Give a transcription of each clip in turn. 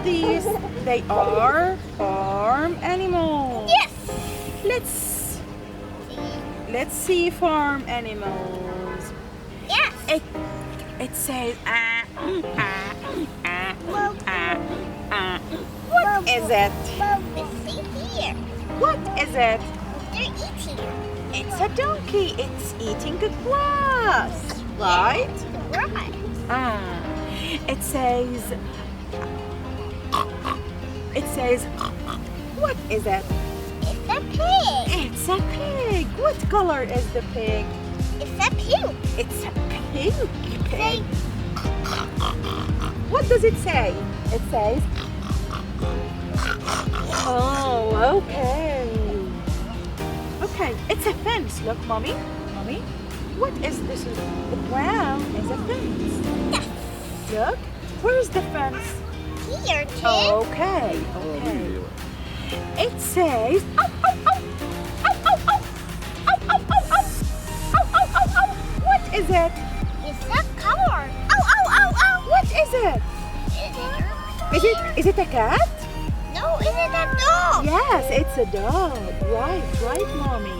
these? They are farm animals. Yes. Let's see farm animals. Yes. It says What is it? Let's see here. What is it? They're eating. It's a donkey. It's eating the grass, right? Right. It says, what is it? It's a pig. It's a pig. What color is the pig? It's a pig. It's a pink Say, pig. What does it say? It says, oh, okay. Okay, it's a fence. Look, Mommy. Mommy, what is this? The brown is a fence. yes. Look, where's the fence? Here, kid. Okay. It says, ow, ow, ow. Ow, ow, ow. Ow, ow, ow, ow. Ow, ow, ow, ow. What is it? It's a car. Ow, ow, ow, ow. What is it? Is it a cat? No, is it a dog? Yes, it's a dog. Right, Mommy.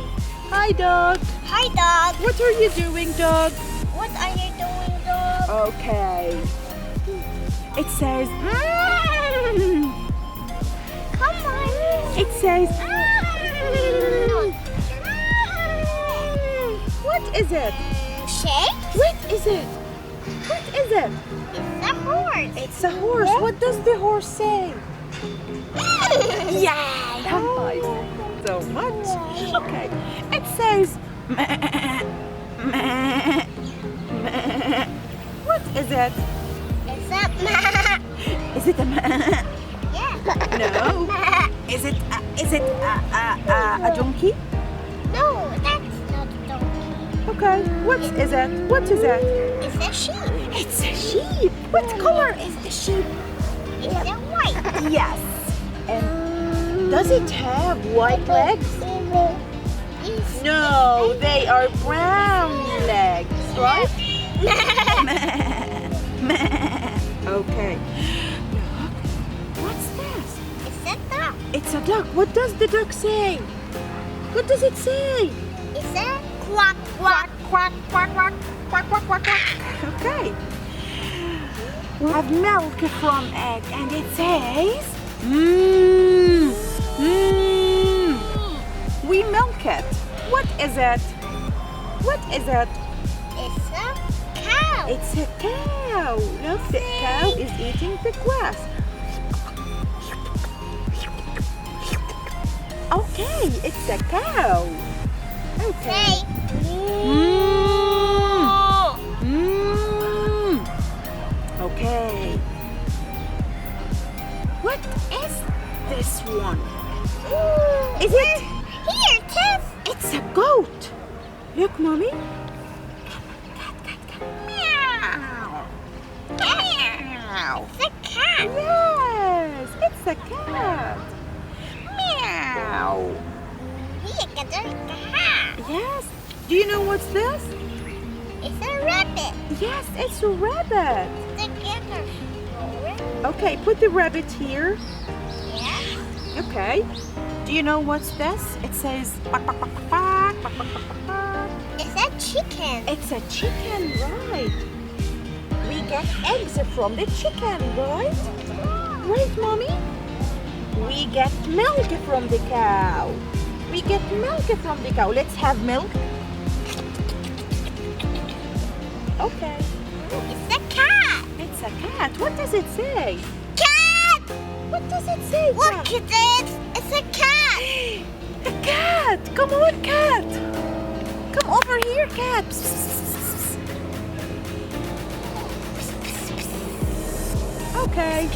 Hi, dog. Hi, dog. What are you doing, dog? What are you doing, dog? Okay. It says, Come on. it says, what is it? Shake? What is it? What is it? It's a horse. It's a horse. What does the horse say? Yeah, nice. So much. Okay. It says, what is it? It's a Is it a yeah. No. Is it a donkey? No, that's not a donkey. Okay. What is it? What is it? It's a sheep. It's a sheep. What color is the sheep? It's a white. Yes. And does it have white legs? No, they are brown legs, right? Okay. Look, what's this? It's a duck. It's a duck. What does the duck say? What does it say? It's a quack, quack. Quack, quack, quack, quack, quack, quack, quack. Okay. We have milk from it, and it says, We milk it. What is it? What is it? It's a cow. It's a cow. Look, the cow is eating the grass. Okay, it's a cow. Okay. Say, Okay. What is this one? Is it? Here, Tiff. It's a goat. Look, Mommy. Meow. Meow. It's a cat. Yes, it's a cat. Meow. Here, there's a cat. Yes. Do you know what's this? It's a rabbit. Yes, it's a rabbit. Together. Okay, put the rabbit here. Yeah. Okay. Do you know what's this? It says quack, quack, quack, quack, quack, quack, quack, quack. It's a chicken. It's a chicken, right? We get eggs from the chicken, right? Right, Mommy? We get milk from the cow. We get milk from the cow. Let's have milk. Okay. It's a cat. It's a cat. What does it say? Cat. What does it say? Look Cat? at it. It's a cat. A cat! Come on, cat! Come over here, cat! Okay.